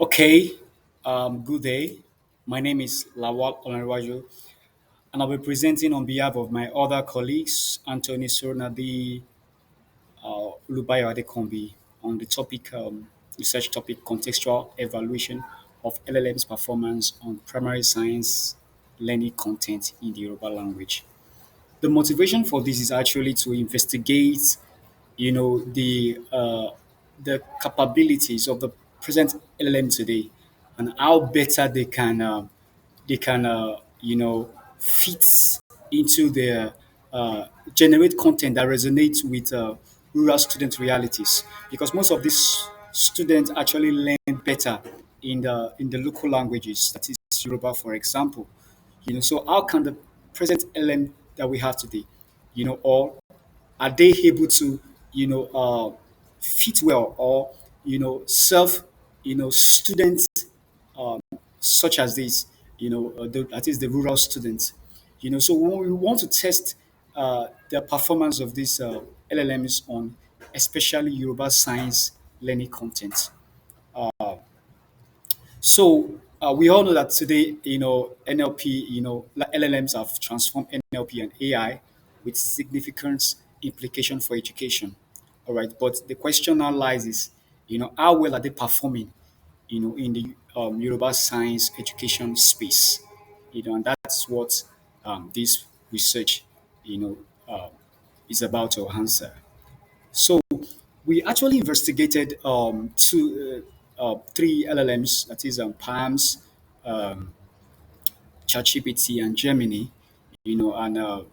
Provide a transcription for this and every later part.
Okay, good day. My name is Lawal Olanrewaju, and I'll be presenting on behalf of my other colleagues, Anthony Sornadi, Lubayo Adekombi, on the topic, research topic, contextual evaluation of LLM's performance on primary science learning content in the Yoruba language. The motivation for this is actually to investigate, the capabilities of the present LLM today, and how better they can fit into their generate content that resonates with rural student realities, because most of these students actually learn better in the local languages, that is Yoruba, for example. So how can the present LM that we have today, or are they able to, fit well, or serve, students such as this, that is the rural students. So when we want to test the performance of these LLMs on especially Yoruba science learning content. So we all know that today, NLP, LLMs have transformed NLP and AI with significant implication for education. All right, but the question now lies is, how well are they performing, in the Yoruba science education space? And that's what this research, you know, uh, is about to answer. So we actually investigated three LLMs, that is PAMS, um, ChatGPT, and Gemini. And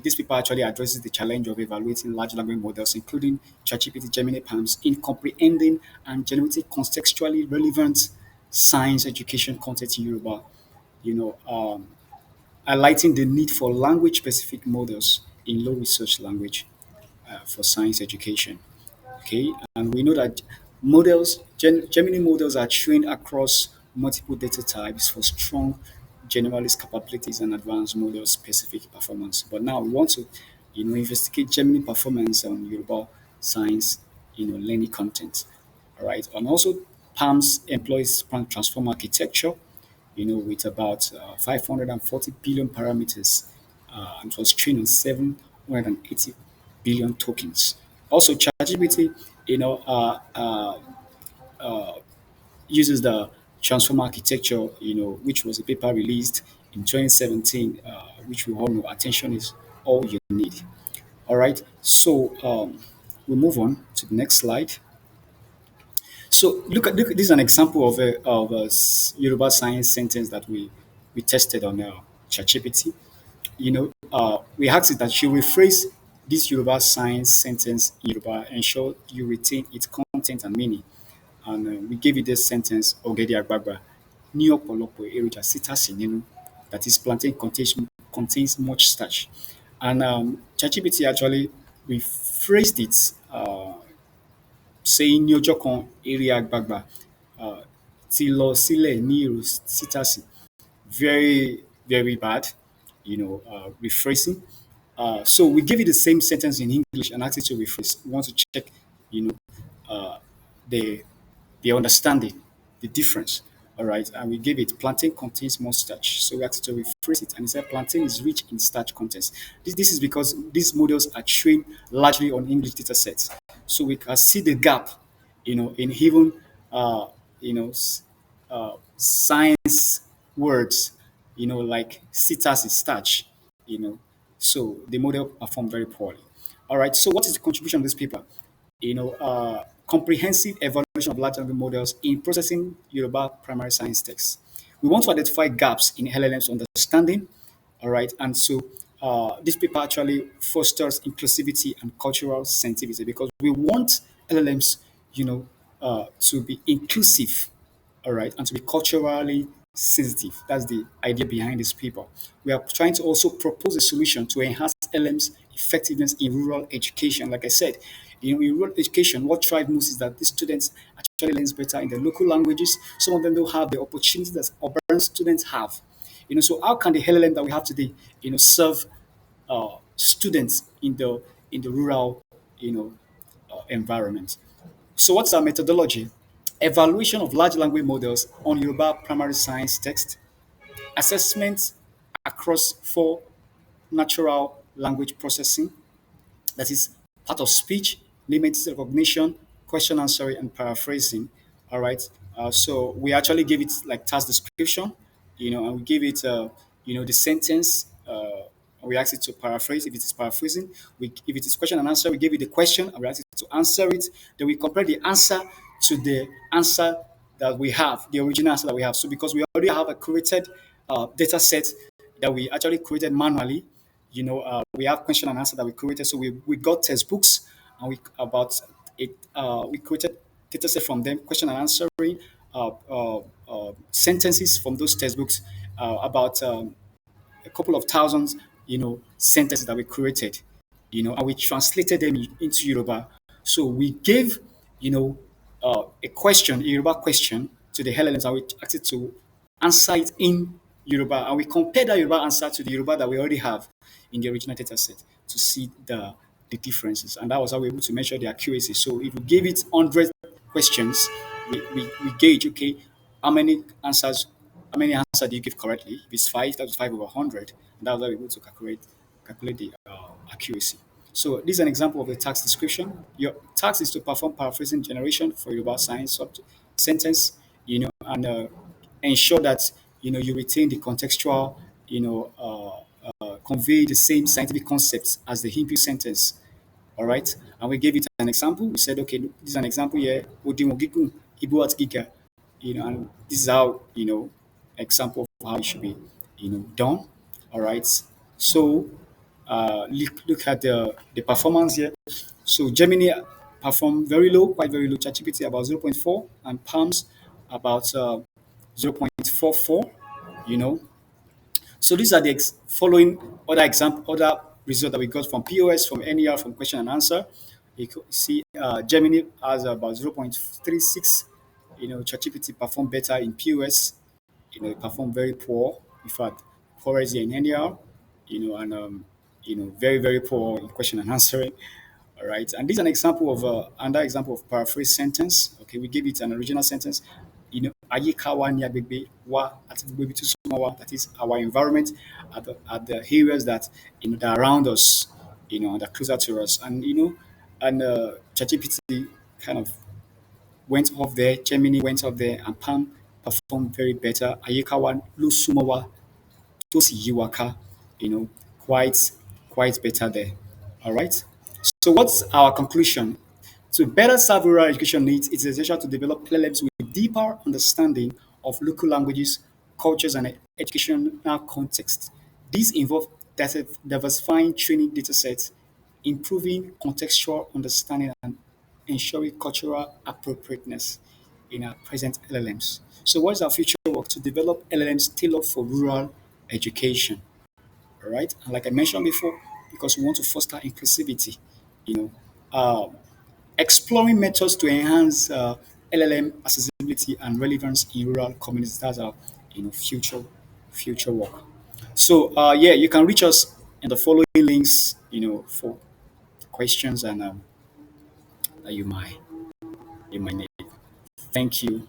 these people actually addresses the challenge of evaluating large language models, including ChatGPT, Gemini, PAMS, in comprehending and generating contextually relevant science education content in Yoruba. You know, um, Highlighting the need for language-specific models in low research language for science education. Okay, and we know that Gemini models are trained across multiple data types for strong generalist capabilities and advanced model specific performance. But now we want to, investigate Gemini performance on Yoruba science, learning content. All right, and also PALMS employs span transform architecture, with about 540 billion parameters, and it was trained on 780 billion tokens. Also, ChatGPT, uses the transformer architecture, which was a paper released in 2017, which we all know attention is all you need. All right, so we move on to the next slide. So look, this is an example of a Yoruba science sentence that we tested on ChatGPT. We asked it that she rephrase this Yoruba science sentence in Yoruba, ensure you retain its content and meaning. And we gave it this sentence, Ogedi Agbagba, ní ọ̀pọ̀lọpọ̀ èròjà sítàsì nínú, that is plantain contains much starch. And ChatGPT actually rephrased it, saying ní ọjọ́ kan eré àgbààgbà uh, ti lọ sílẹ̀ ní èrò sítàsì. Very, very bad, rephrasing. So we give you the same sentence in English and ask it to rephrase. We want to check, you know, uh, the the understanding, the difference. All right, and we give it plantain contains more starch. So we asked it to rephrase it, and it said plantain is rich in starch contents. This is because these models are trained largely on English data sets, so we can see the gap, in even uh, you know s- science words, like citrus is starch, so the model performed very poorly. All right, so what is the contribution of this paper? Comprehensive evaluation of large language models in processing Yoruba primary science texts. We want to identify gaps in LLM's understanding. All right, and so this paper actually fosters inclusivity and cultural sensitivity, because we want LLMs, to be inclusive, all right, and to be culturally sensitive. That's the idea behind this paper. We are trying to also propose a solution to enhance LM's effectiveness in rural education. Like I said, in rural education, what thrives most is that these students actually learn better in the local languages. Some of them don't have the opportunities that urban students have. So how can the LLM that we have today, serve students in the rural, environment? So what's our methodology? evaluation of large language models on Yoruba primary science text, assessment across four natural language processing, that is part of speech, limited recognition, question answering, and paraphrasing. All right. So we actually give it like task description, and we give it, the sentence. We ask it to paraphrase. If it is paraphrasing, if it is question and answer, we give it the question and we ask it to answer it. Then we compare the answer to the answer that we have, the original answer that we have. So because we already have a created data set that we actually created manually, we have question and answer that we created. So we got textbooks and we about it. We created data set from them, question and answering, sentences from those textbooks, about a couple of thousands, sentences that we created, and we translated them into Yoruba. So we gave, a question, a Yoruba question to the LLMs, and we asked it to answer it in Yoruba, and we compared that Yoruba answer to the Yoruba that we already have in the original data set to see the differences, and that was how we were able to measure the accuracy. So if we gave it 100 questions, we gauge, okay, how many answers how many answers do you give correctly? If it's five, that's 5/100, and that's how we're able to calculate the accuracy. So this is an example of a task description. Your task is to perform paraphrasing generation for Yoruba science sentence, and ensure that you retain the contextual, convey the same scientific concepts as the input sentence. All right. And we gave it an example. We said, okay, look, this is an example here. Odiwon gigun, Ibu at giga. And this is how, example of how it should be, done. All right. So look at the performance here. So Gemini performed very low, quite very low. ChatGPT about zero point 0.4 and Palms about 0.44, you know. So these are the following other results that we got from POS, from NER, from question and answer. You could see Gemini has about 0.36. ChatGPT performed better in POS. It performed very poor. In fact, poorest in NER. And very very poor in question and answering. All right, and this is an example of another example of paraphrase sentence. Okay, we give it an original sentence. Ayikawa ni agbegbe wa ati gbogbo ibi tó súnmọ́ wa, that is our environment, at the areas that that are around us, and are closer to us, and ChatGPT kind of went off there, Gemini went off there, and Palm performed very better. Ayikawa ló súnmọ́ wa tó sì yí wa ká, quite better there. All right. So what's our conclusion? To better serve rural education needs, it's essential to develop LLMs with deeper understanding of local languages, cultures, and educational context. These involve diversifying training data sets, improving contextual understanding, and ensuring cultural appropriateness in our present LLMs. So, what is our future work? To develop LLMs tailored for rural education. All right. And like I mentioned before, because we want to foster inclusivity, you know, uh, exploring methods to enhance LLM accessibility and relevance in rural communities. That's our future work. So yeah, you can reach us in the following links, for questions and that you might need. Thank you.